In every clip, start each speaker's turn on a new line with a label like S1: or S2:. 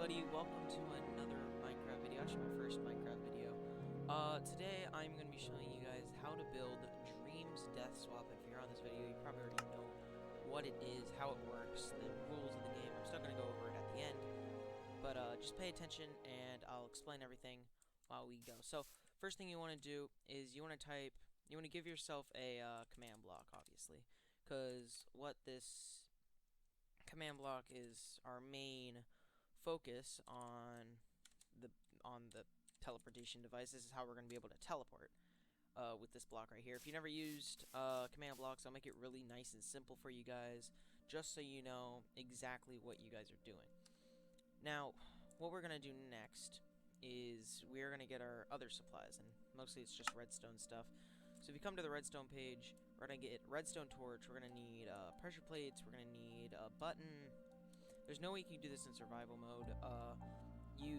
S1: everybody, welcome to another Minecraft video, actually my first Minecraft video. Today I'm going to be showing you guys how to build Dreams Death Swap. If you're on this video, you probably already know what it is, how it works, the rules of the game. I'm still going to go over it at the end, but just pay attention and I'll explain everything while we go. So, first thing you want to do is you want to give yourself a command block, obviously, because what this command block is our main focus on the teleportation device. This is how we're going to be able to teleport with this block right here. If you never used command blocks, I'll make it really nice and simple for you guys, just so you know exactly what you guys are doing. Now, what we're going to do next is we're going to get our other supplies, and mostly it's just redstone stuff. So if you come to the redstone page, we're going to get redstone torch, we're going to need pressure plates, we're going to need a button. There's no way you can do this in survival mode.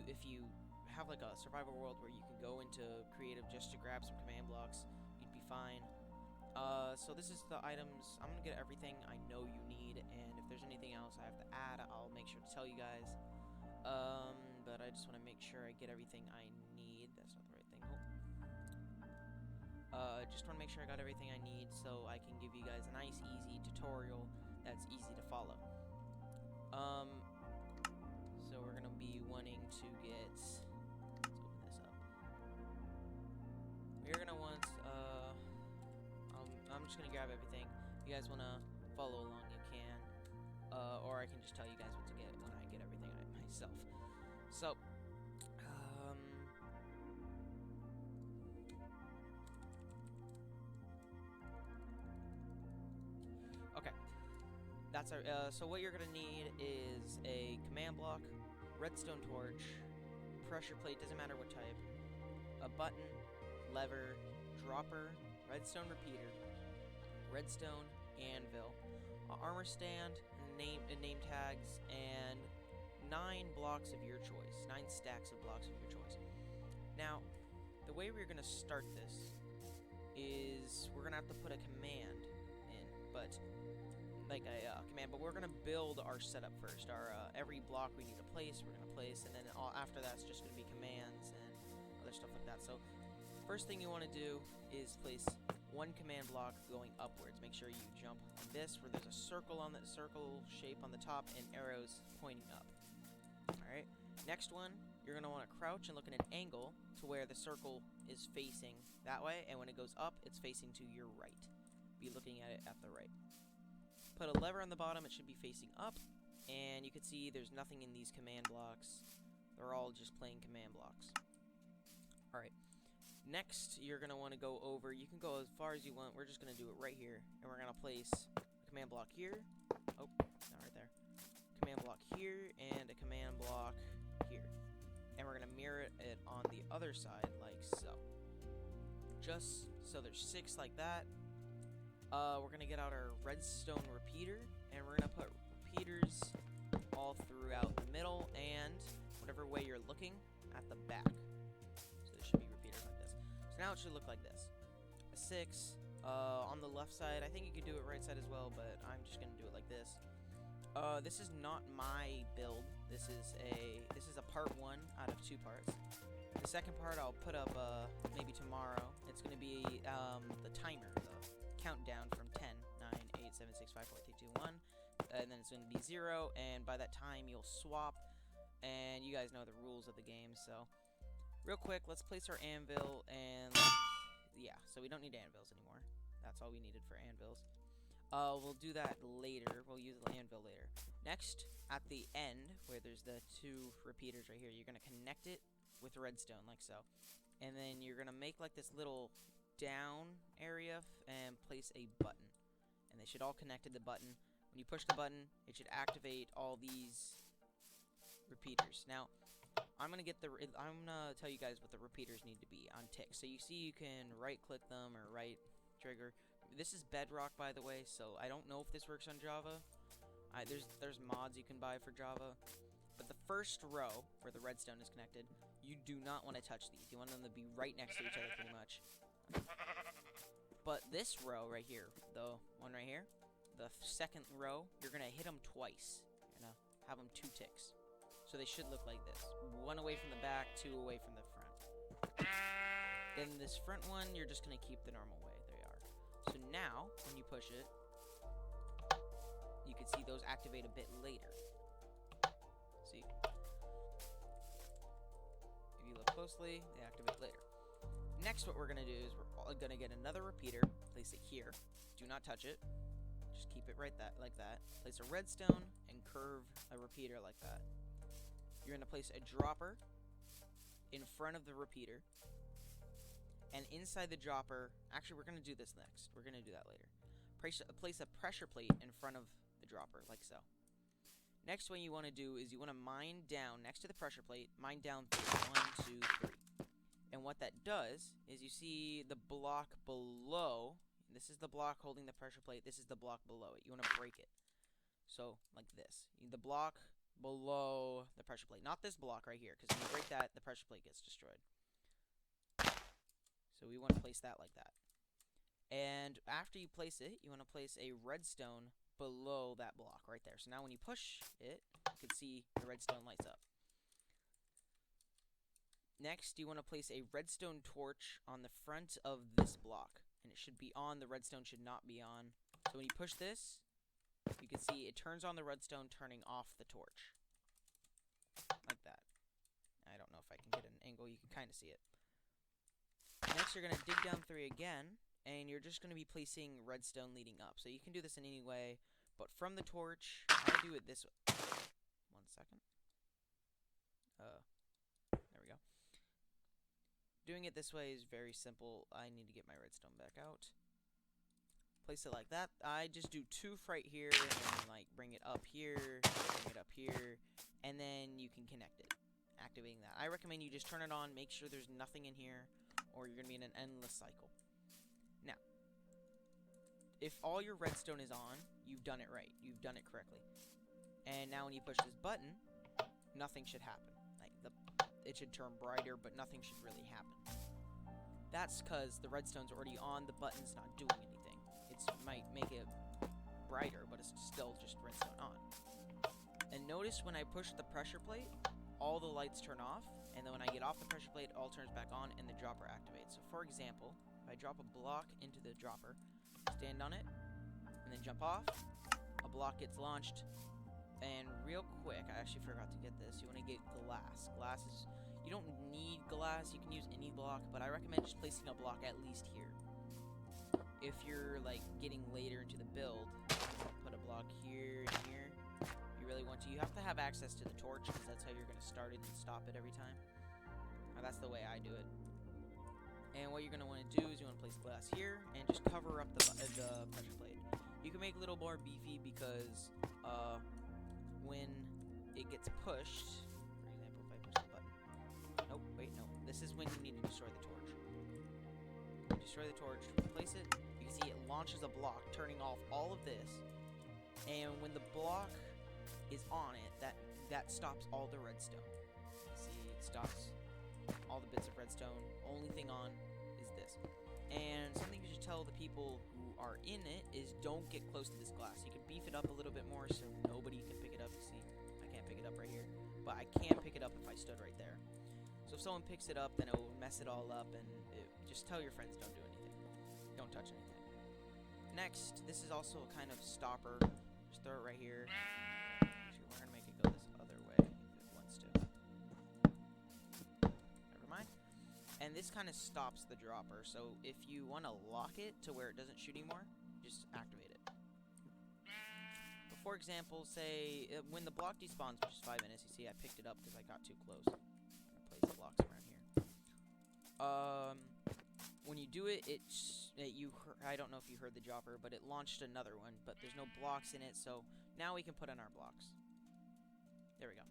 S1: If you have like a survival world where you can go into creative just to grab some command blocks, you'd be fine. So this is the items. I'm going to get everything I know you need, and if there's anything else I have to add, I'll make sure to tell you guys. But I just want to make sure I get everything I need. That's not the right thing. Just want to make sure I got everything I need so I can give you guys a nice, easy tutorial that's easy to follow. So we're gonna be wanting to get. Let's open this up. We're gonna want. I'm just gonna grab everything. If you guys wanna follow along, you can. Or I can just tell you guys what to get when I get everything myself. So, okay. That's our, so what you're gonna need is a command block, redstone torch, pressure plate, doesn't matter what type, a button, lever, dropper, redstone repeater, redstone anvil, armor stand, name tags, and 9 blocks of your choice, 9 stacks of blocks of your choice. Now, the way we're gonna start this is we're gonna have to put a command in, but but we're gonna build our setup first. Our every block we need to place, we're gonna place, and then after that's just gonna be commands and other stuff like that. So, first thing you want to do is place 1 command block going upwards. Make sure you jump on this, where there's a circle on that circle shape on the top and arrows pointing up. All right. Next one, you're gonna want to crouch and look at an angle to where the circle is facing that way, and when it goes up, it's facing to your right. Be looking at it at the right. Put a lever on the bottom, it should be facing up, and you can see there's nothing in these command blocks. They're all just plain command blocks. Alright, next you're going to want to go over, you can go as far as you want, we're just going to do it right here, and we're going to place a command block here, oh, not right there, command block here, and a command block here. And we're going to mirror it on the other side, like so. Just so there's 6 like that. We're gonna get out our redstone repeater, and we're gonna put repeaters all throughout the middle and whatever way you're looking at the back. So there should be repeaters like this. So now it should look like this. A 6 on the left side. I think you could do it right side as well, but I'm just gonna do it like this. This is not my build. This is a part 1 out of 2 parts. The second part I'll put up maybe tomorrow. It's gonna be the timer, the countdown from 10, 9, 8, 7, 6, 5, 4, 3, 2, 1, and then it's going to be 0, and by that time you'll swap, and you guys know the rules of the game. So real quick, let's place our anvil, and yeah, so we don't need anvils anymore. That's all we needed for anvils. We'll do that later. We'll use the anvil later. Next, at the end, where there's the 2 repeaters right here, you're going to connect it with redstone, like so, and then you're going to make like this little down area and place a button, and they should all connect to the button. When you push the button, it should activate all these repeaters. Now I'm gonna tell you guys what the repeaters need to be on tick. So you see you can right click them or right trigger. This is Bedrock, by the way, so I don't know if this works on Java. There's mods you can buy for Java. But the first row where the redstone is connected, you do not want to touch these. You want them to be right next to each other pretty much. But this row right here, the one right here, the second row, you're going to hit them twice. You're going to have them 2 ticks. So So they should look like this. One away from the back, two away from the front. Then this front one, you're just going to keep the normal way. There you are. So now, when you push it, you can see those activate a bit later. See? If you look closely, they activate later. Next, what we're going to do is we're going to get another repeater, place it here. Do not touch it. Just keep it right like that. Place a redstone and curve a repeater like that. You're going to place a dropper in front of the repeater. And inside the dropper, actually we're going to do this next. We're going to do that later. Place a pressure plate in front of the dropper, like so. Next, what you want to do is you want to mine down next to the pressure plate, mine down 1, 2, 3. And what that does is you see the block below. This is the block holding the pressure plate. This is the block below it. You want to break it. So, like this. The block below the pressure plate. Not this block right here, because when you break that, the pressure plate gets destroyed. So we want to place that like that. And after you place it, you want to place a redstone below that block right there. So now when you push it, you can see the redstone lights up. Next, you want to place a redstone torch on the front of this block. And it should be on, the redstone should not be on. So when you push this, you can see it turns on the redstone, turning off the torch. Like that. I don't know if I can get an angle, you can kind of see it. Next, you're going to dig down 3 again, and you're just going to be placing redstone leading up. So you can do this in any way, but from the torch, I'll do it this way. 1 second. There we go. Doing it this way is very simple. I need to get my redstone back out. Place it like that. I just do 2 right here, and then like bring it up here, bring it up here, and then you can connect it. Activating that. I recommend you just turn it on, make sure there's nothing in here, or you're going to be in an endless cycle. Now, if all your redstone is on, you've done it right. You've done it correctly. And now when you push this button, nothing should happen. It should turn brighter, but nothing should really happen. That's because the redstone's already on, the button's not doing anything. It might make it brighter, but it's still just redstone on. And notice when I push the pressure plate, all the lights turn off, and then when I get off the pressure plate, it all turns back on, and the dropper activates. So for example, if I drop a block into the dropper, stand on it, and then jump off, a block gets launched. And real quick, I actually forgot to get this. You want to get glass. Glass is, you don't need glass. You can use any block, but I recommend just placing a block at least here. If you're like getting later into the build, put a block here and here. You really want to. You have to have access to the torch because that's how you're going to start it and stop it every time. That's the way I do it. And what you're going to want to do is you want to place glass here and just cover up the pressure plate. You can make it a little more beefy because when it gets pushed, for example, if I push the button. Nope, wait, no. This is when you need to destroy the torch. Destroy the torch, place it. You can see it launches a block, turning off all of this. And when the block is on it, that stops all the redstone. You see, it stops all the bits of redstone. Only thing on is this. And something you should tell the people who are in it is don't get close to this glass. You can beef it up a little bit more so nobody can pick it up. You see, I can't pick it up right here, but I can pick it up if I stood right there. So if someone picks it up, then it will mess it all up, and just tell your friends don't do anything. Don't touch anything. Next, this is also a kind of stopper. Just throw it right here. Actually, we're going to make it go this other way if it wants to. Never mind. And this kind of stops the dropper, so if you want to lock it to where it doesn't shoot anymore, just activate it. But for example, say when the block despawns, which is 5 minutes, you see I picked it up because I got too close. I'm going to place the blocks around here. When you do it, I don't know if you heard the dropper, but it launched another one, but there's no blocks in it, so now we can put in our blocks. There we go.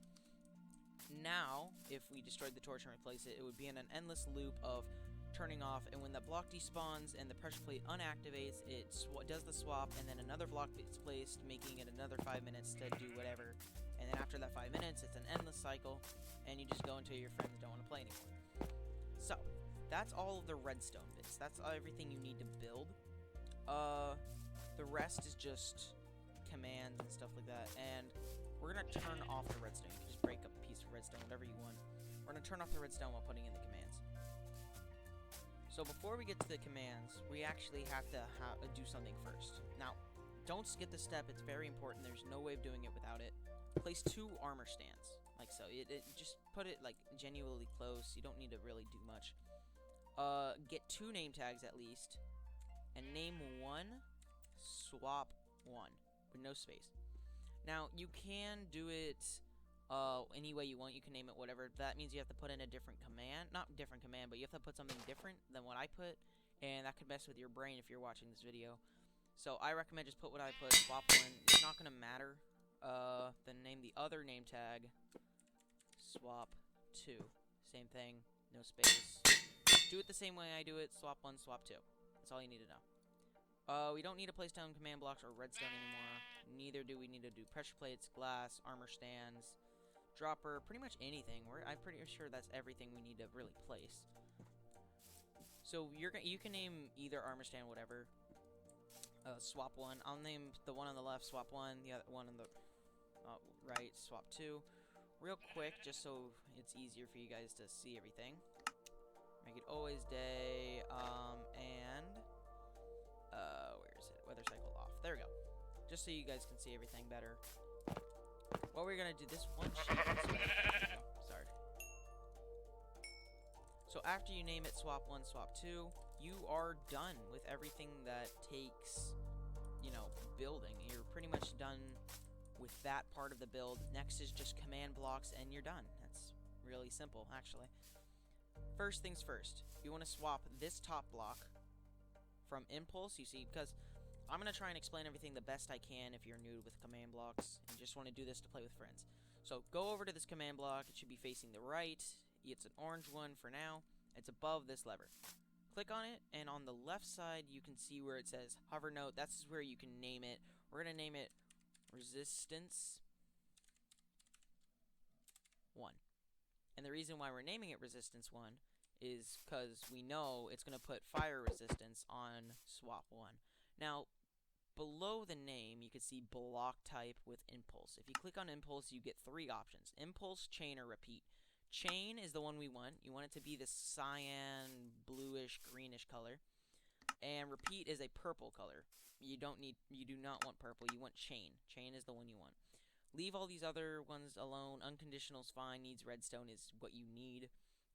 S1: Now, if we destroyed the torch and replace it, it would be in an endless loop of turning off, and when the block despawns and the pressure plate unactivates, it does the swap, and then another block gets placed, making it another 5 minutes to do whatever, and then after that 5 minutes, it's an endless cycle, and you just go until your friends don't want to play anymore. So, that's all of the redstone bits. That's everything you need to build. The rest is just commands and stuff like that, and we're going to turn off the redstone. You can just break up a piece to turn off the redstone while putting in the commands. So before we get to the commands, we actually have to do something first. Now, don't skip the step. It's very important. There's no way of doing it without it. Place 2 armor stands, like so. Just put it like genuinely close. You don't need to really do much. Get 2 name tags at least, and name 1, swap 1 with no space. Now you can do it any way you want. You can name it whatever. That means you have to put in a different command, not different command, but you have to put something different than what I put, and that could mess with your brain if you're watching this video. So I recommend just put what I put, swap 1. It's not gonna matter. Then name the other name tag, swap 2. Same thing, no space. Do it the same way I do it, swap 1, swap 2. That's all you need to know. We don't need to place down command blocks or redstone anymore. Neither do we need to do pressure plates, glass, armor stands, dropper, pretty much anything. I'm pretty sure that's everything we need to really place. So you can name either armor stand, whatever. Swap 1. I'll name the one on the left swap 1, the other one on the right swap 2. Real quick, just so it's easier for you guys to see everything. Make it always day, and where is it? Weather cycle off. There we go. Just so you guys can see everything better. What we're gonna do, this one sheet. Sorry. So after you name it swap 1, swap 2, you are done with everything that takes, building. You're pretty much done with that part of the build. Next is just command blocks, and you're done. That's really simple, actually. First things first, you want to swap this top block from impulse, you see, because I'm going to try and explain everything the best I can if you're new with command blocks and just want to do this to play with friends. So go over to this command block. It should be facing the right. It's an orange one for now. It's above this lever. Click on it, and on the left side you can see where it says hover note. That's where you can name it. We're going to name it resistance 1. And the reason why we're naming it resistance 1 is because we know it's going to put fire resistance on swap 1. Now, below the name, you can see block type with impulse. If you click on impulse, you get 3 options: impulse, chain, or repeat. Chain is the one we want. You want it to be this cyan, bluish, greenish color. And repeat is a purple color. You do not want purple. You want chain. Chain is the one you want. Leave all these other ones alone. Unconditional is fine. Needs redstone is what you need.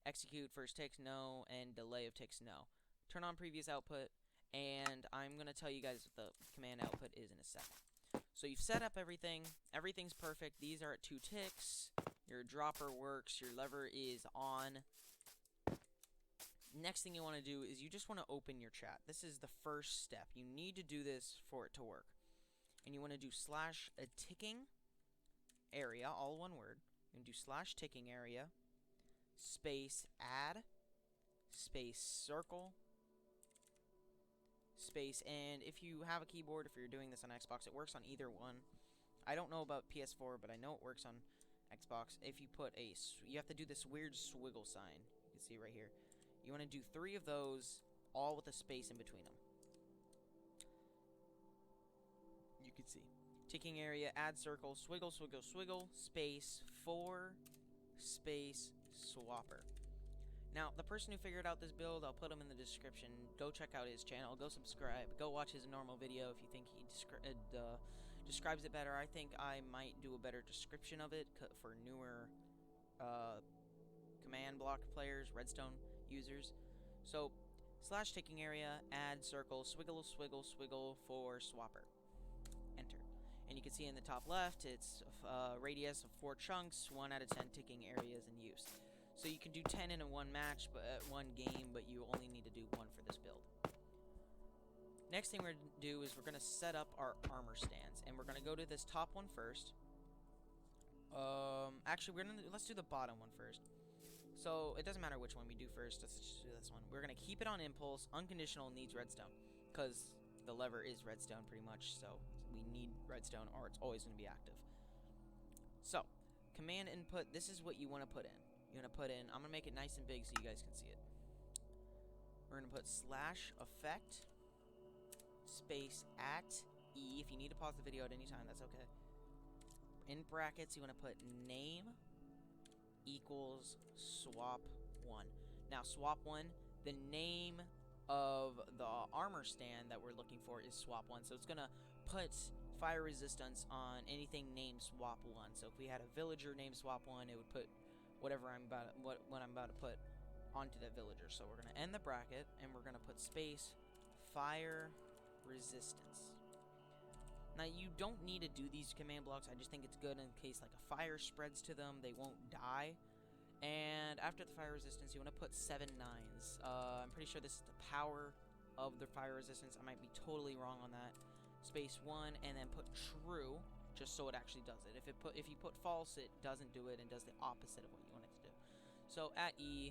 S1: Execute first ticks, no. And delay of ticks, no. Turn on previous output. And I'm going to tell you guys what the command output is in a second. So you've set up everything. Everything's perfect. These are at 2 ticks. Your dropper works. Your lever is on. Next thing you want to do is you just want to open your chat. This is the first step. You need to do this for it to work. And you want to do slash a ticking area, all one word. You can do slash ticking area, space add, space circle, space, and if you have a keyboard, if you're doing this on Xbox, it works on either one. I don't know about PS4, but I know it works on Xbox. If you put you have to do this weird swiggle sign. You can see right here. You want to do 3 of those, all with a space in between them. You can see. Ticking area, add circle, swiggle, swiggle, swiggle, space, 4, space, swapper. Now, the person who figured out this build, I'll put him in the description. Go check out his channel. Go subscribe. Go watch his normal video if you think he describes it better. I think I might do a better description of it for newer command block players, redstone users. So, slash ticking area, add circle, swiggle, swiggle, swiggle for swapper. Enter. And you can see in the top left, it's radius of 4 chunks, 1 out of 10 ticking areas in use. So you can do 10 in one match, but one game, but you only need to do 1 for this build. Next thing we're going to do is we're going to set up our armor stands, and we're going to go to this top one first. Actually, let's do the bottom one first. So it doesn't matter which one we do first. Let's just do this one. We're going to keep it on impulse. Unconditional needs redstone, because the lever is redstone pretty much, so we need redstone or it's always going to be active. So, command input, this is what you want to put in. You want to put in, I'm going to make it nice and big so you guys can see it. We're going to put slash effect, space at E. If you need to pause the video at any time, that's okay. In brackets, you want to put name equals swap 1. Now, swap 1, the name of the armor stand that we're looking for is swap 1. So it's going to put fire resistance on anything named swap 1. So if we had a villager named swap 1, it would put whatever what I'm about to put onto that villager. So we're going to end the bracket, and we're going to put space fire resistance. Now, you don't need to do these command blocks. I just think it's good in case like a fire spreads to them, they won't die. And after the fire resistance, you want to put 7 9s. I'm pretty sure this is the power of the fire resistance. I might be totally wrong on that. Space 1, and then put true, just so it actually does it. If you put false, it doesn't do it and does the opposite of what you want it to do. So at E,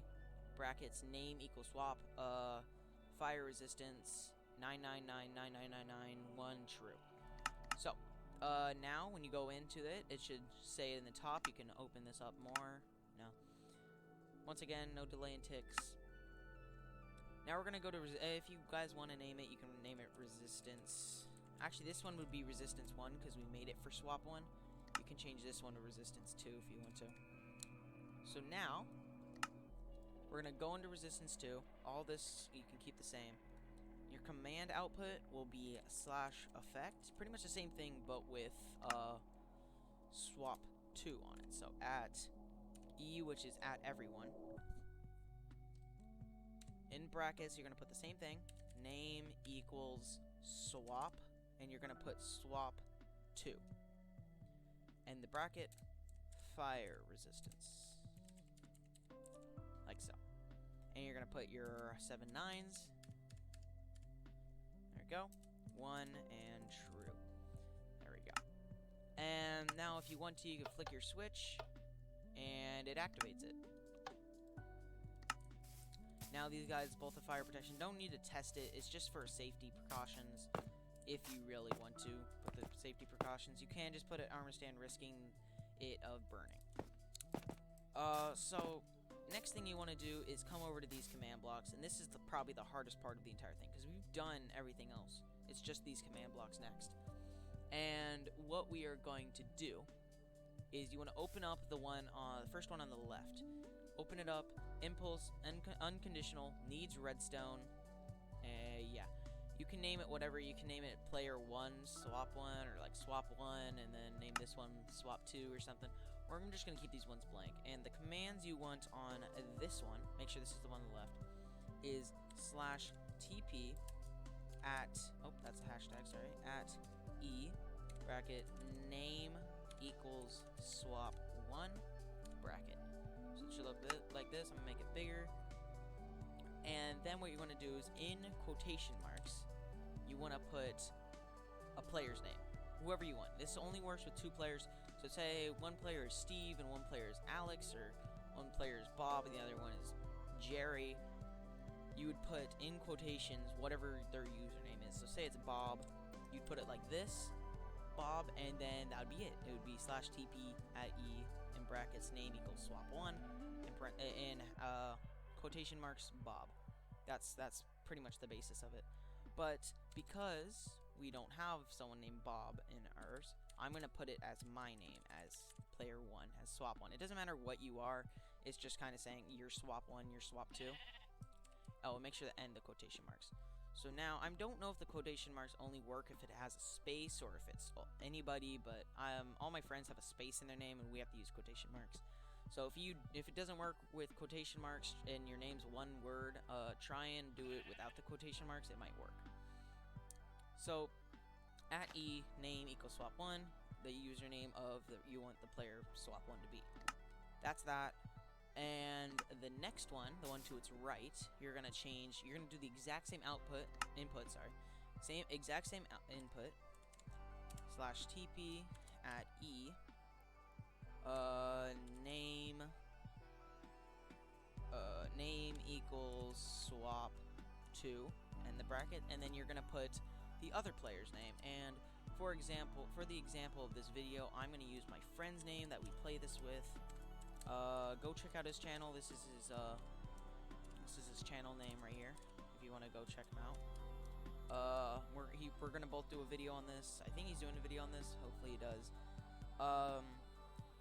S1: brackets name equals swap, fire resistance 9999999 1 true. So now when you go into it, it should say in the top. You can open this up more. No. Once again, no delay in ticks. Now we're gonna go to if you guys want to name it, you can name it resistance. Actually, this one would be resistance 1 because we made it for swap 1. You can change this one to resistance 2 if you want to. So now we're gonna go into resistance 2. All this you can keep the same. Your command output will be /effect, pretty much the same thing, but with swap 2 on it. So at E, which is at everyone. In brackets, you're going to put the same thing. Name equals swap, and you're going to put swap 2. And the bracket, fire resistance. Like so. And you're going to put your 7 9s. There we go. 1 and true. There we go. And now if you want to, you can flick your switch, and it activates it. Now these guys, both the fire protection, don't need to test it. It's just for safety precautions. If you really want to put the safety precautions, you can just put it armor stand, risking it of burning. So next thing you want to do is come over to these command blocks, and this is probably the hardest part of the entire thing because we've done everything else. It's just these command blocks next. And what we are going to do is you want to open up the first one on the left. Open it up. Impulse, unconditional, needs redstone. Yeah. You can name it whatever. You can name it player 1, swap 1, or like swap 1, and then name this one swap 2 or something. Or I'm just going to keep these ones blank. And the commands you want on this one, make sure this is the one on the left, is /TP at, oh, that's a hashtag, sorry, at E, bracket, name equals swap 1, bracket. So it should look like this. I'm going to make it bigger. And then what you want to do is in quotation marks, you want to put a player's name, whoever you want. This only works with 2 players. So say one player is Steve and one player is Alex, or one player is Bob and the other one is Jerry. You would put in quotations whatever their username is. So say it's Bob, you'd put it like this, Bob, and then that would be it. It would be /TP at E in brackets name equals swap 1 in quotation marks Bob. That's pretty much the basis of it. But because we don't have someone named Bob in ours, I'm gonna put it as my name, as player 1, as swap 1. It doesn't matter what you are. It's just kind of saying you're swap 1, you're swap 2. Oh, make sure to end the quotation marks. So now, I don't know if the quotation marks only work if it has a space or if it's anybody, but all my friends have a space in their name and we have to use quotation marks. So if it doesn't work with quotation marks and your name's one word, try and do it without the quotation marks, it might work. So, at E, name equals swap 1, the username of you want the player swap 1 to be. That's that. And the next one, the one to its right, you're gonna do the exact same input, exact same input, /TP at E, name equals swap 2, and the bracket, and then you're gonna put the other player's name. And for the example of this video, I'm gonna use my friend's name that we play this with. Go check out his channel. This is his channel name right here. If you want to go check him out. We're gonna both do a video on this. I think he's doing a video on this. Hopefully he does.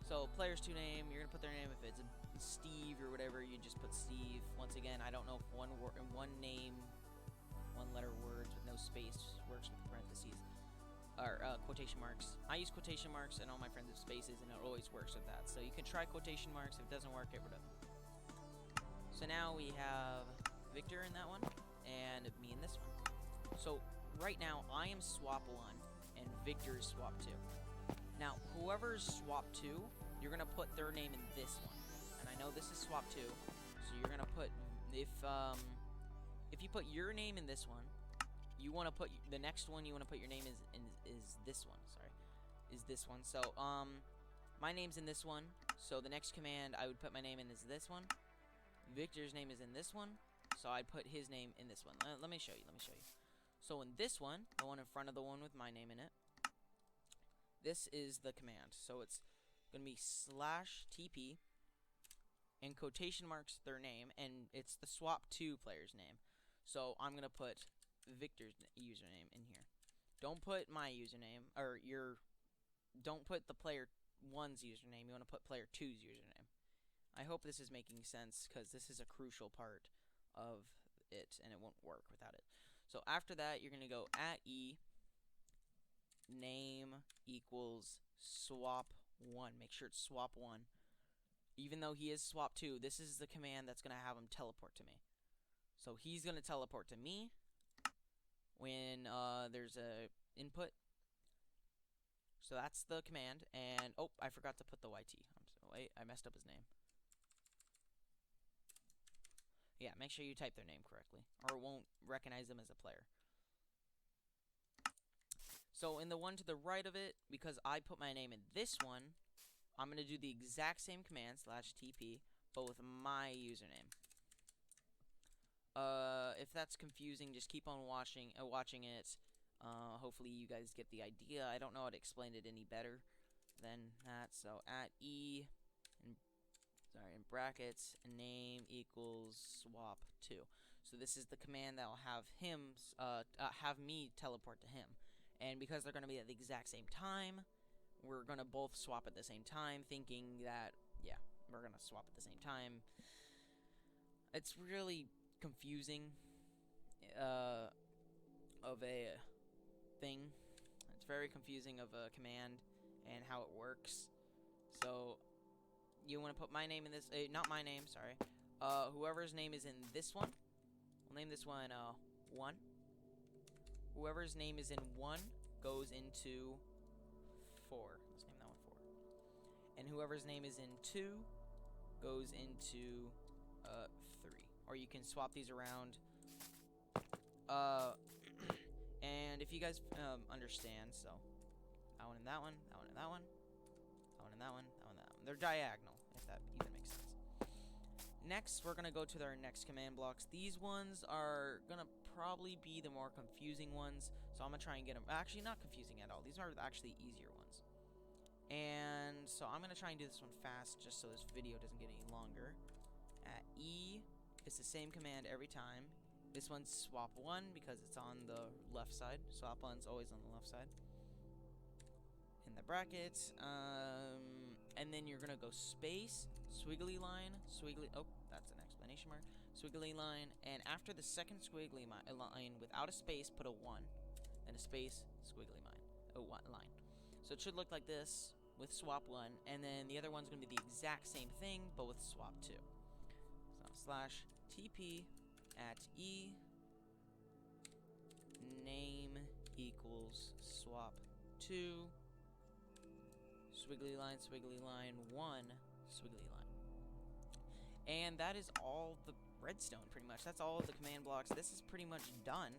S1: So player's 2 name, you're gonna put their name. If it's Steve or whatever, you just put Steve. Once again, I don't know if one name, one letter words with no space works with parentheses or quotation marks. I use quotation marks, and all my friends have spaces, and it always works with that. So you can try quotation marks. If it doesn't work, get rid of them. So now we have Victor in that one, and me in this one. So right now, I am swap 1, and Victor is swap 2. Now, whoever's swap 2, you're going to put their name in this one. And I know this is swap 2, so you're going to put, if you put your name in this one, you want to put, the next one you want to put your name is this one, is this one. So, my name's in this one, so the next command I would put my name in is this one. Victor's name is in this one, so I'd put his name in this one. Let me show you, So in this one, the one in front of the one with my name in it, this is the command. So it's going to be /TP and quotation marks their name, and it's the swap 2 player's name. So I'm going to put Victor's username in here. Don't put my username, or don't put the player 1's username. You want to put player 2's username. I hope this is making sense, because this is a crucial part of it, and it won't work without it. So after that, you're going to go @e name equals swap 1. Make sure it's swap 1. Even though he is swap 2, this is the command that's going to have him teleport to me. So he's going to teleport to me when there's a input. So that's the command. And oh, I forgot to put the YT. Wait, I messed up his name. Yeah, make sure you type their name correctly, or it won't recognize them as a player. So in the one to the right of it, because I put my name in this one, I'm going to do the exact same command, /TP, but with my username. If that's confusing, just keep on watching it. Hopefully you guys get the idea. I don't know how to explain it any better than that. So @e, in brackets, name equals swap 2. So this is the command that will have him, have me teleport to him. And because they're going to be at the exact same time, we're going to both swap at the same time, thinking that, yeah, we're going to swap at the same time. It's really confusing of a thing. It's very confusing of a command and how it works. So you want to put my name in this, not my name, sorry. Whoever's name is in this one, we'll name this one 1. Whoever's name is in 1 goes into 4. Let's name that one 4. And whoever's name is in 2 goes into 3. Or you can swap these around. And if you guys understand, so that one and that one, that one and that one, that one and that one, that one and that one. They're diagonal, if that even makes sense. Next, we're going to go to our next command blocks. These ones are going to probably be the more confusing ones, so I'm going to try and get them. Actually, not confusing at all. These are actually easier ones. And so I'm going to try and do this one fast, just so this video doesn't get any longer. @e is the same command every time. This one's swap 1 because it's on the left side. Swap 1's always on the left side. In the brackets, and then you're gonna go space, squiggly line, squiggly, oh, that's an exclamation mark, squiggly line, and after the second squiggly line, without a space, put a 1, then a space, squiggly line, line. So it should look like this with swap 1, and then the other one's gonna be the exact same thing, but with swap 2. So /TP @e name equals swap 2 squiggly line 1 squiggly line. And that is all the redstone, pretty much. That's all the command blocks. This is pretty much done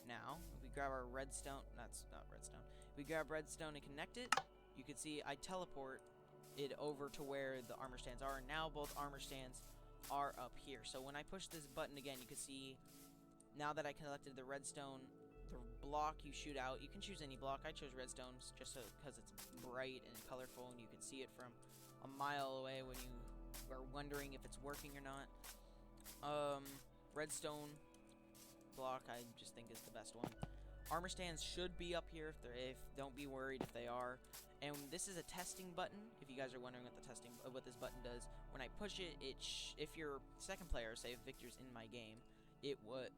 S1: now. If we grab our redstone, that's not redstone. If we grab redstone and connect it, you can see I teleport it over to where the armor stands are. Now both armor stands are up here. So when I push this button again, you can see now that I collected the redstone, the block you shoot out, you can choose any block. I chose redstone just so because it's bright and colorful and you can see it from a mile away when you are wondering if it's working or not. Redstone block I just think is the best one. Armor stands should be up here. If don't be worried if they are. And this is a testing button. If you guys are wondering what this button does, when I push it, if you're second player, say if Victor's in my game, it would.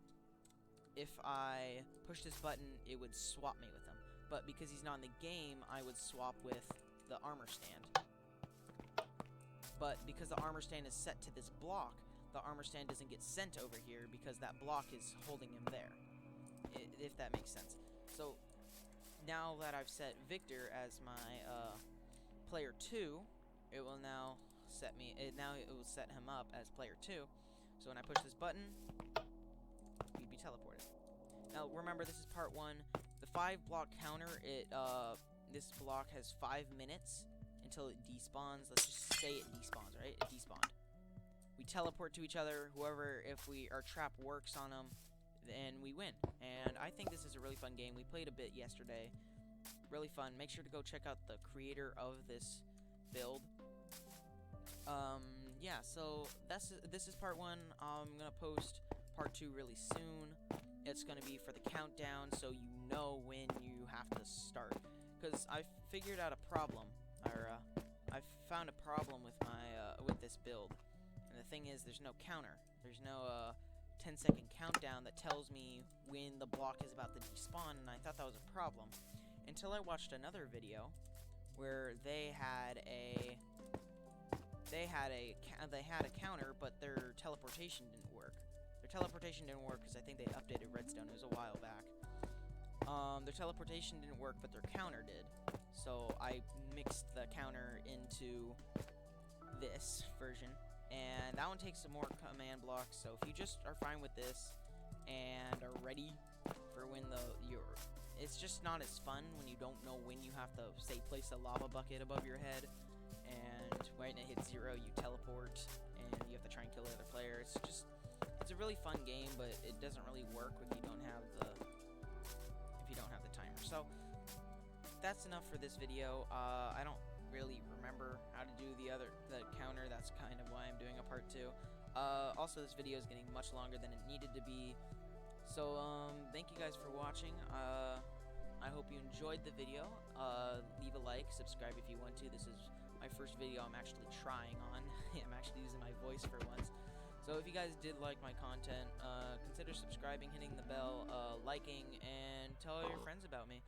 S1: If I push this button, it would swap me with him. But because he's not in the game, I would swap with the armor stand. But because the armor stand is set to this block, the armor stand doesn't get sent over here because that block is holding him there. If that makes sense. So now that I've set Victor as my player 2, it will now set me. Now it will set him up as player 2. So when I push this button, we'd be teleported. Now remember, this is part 1. The 5 block counter. This block has 5 minutes until it despawns. Let's just say it despawns, right? It despawned. We teleport to each other. Whoever, if our trap works on them, then we win. And I think this is a really fun game. We played a bit yesterday. Really fun. Make sure to go check out the creator of this build. Yeah, so this is part 1. I'm gonna post part 2 really soon. It's gonna be for the countdown, so you know when you have to start. Because I figured out a problem, or I found a problem with my with this build. And the thing is, there's no counter. There's no 10-second countdown that tells me when the block is about to despawn, and I thought that was a problem until I watched another video where they had a counter, but their teleportation didn't work. Their teleportation didn't work because I think they updated Redstone. It was a while back. Their teleportation didn't work, but their counter did. So I mixed the counter into this version. And that one takes some more command blocks, so if you just are fine with this and are ready for when it's just not as fun when you don't know when you have to, say, place a lava bucket above your head, and when it hits 0, you teleport, and you have to try and kill the other player. It's a really fun game, but it doesn't really work when you don't have the timer. So that's enough for this video. I don't really remember how to do the counter. That's kind of why I'm doing a part 2. Also, this video is getting much longer than it needed to be. So thank you guys for watching. I hope you enjoyed the video. Leave a like, subscribe if you want to. This is my first video I'm actually trying on. I'm actually using my voice for once. So if you guys did like my content, consider subscribing, hitting the bell, liking, and tell all your friends about me.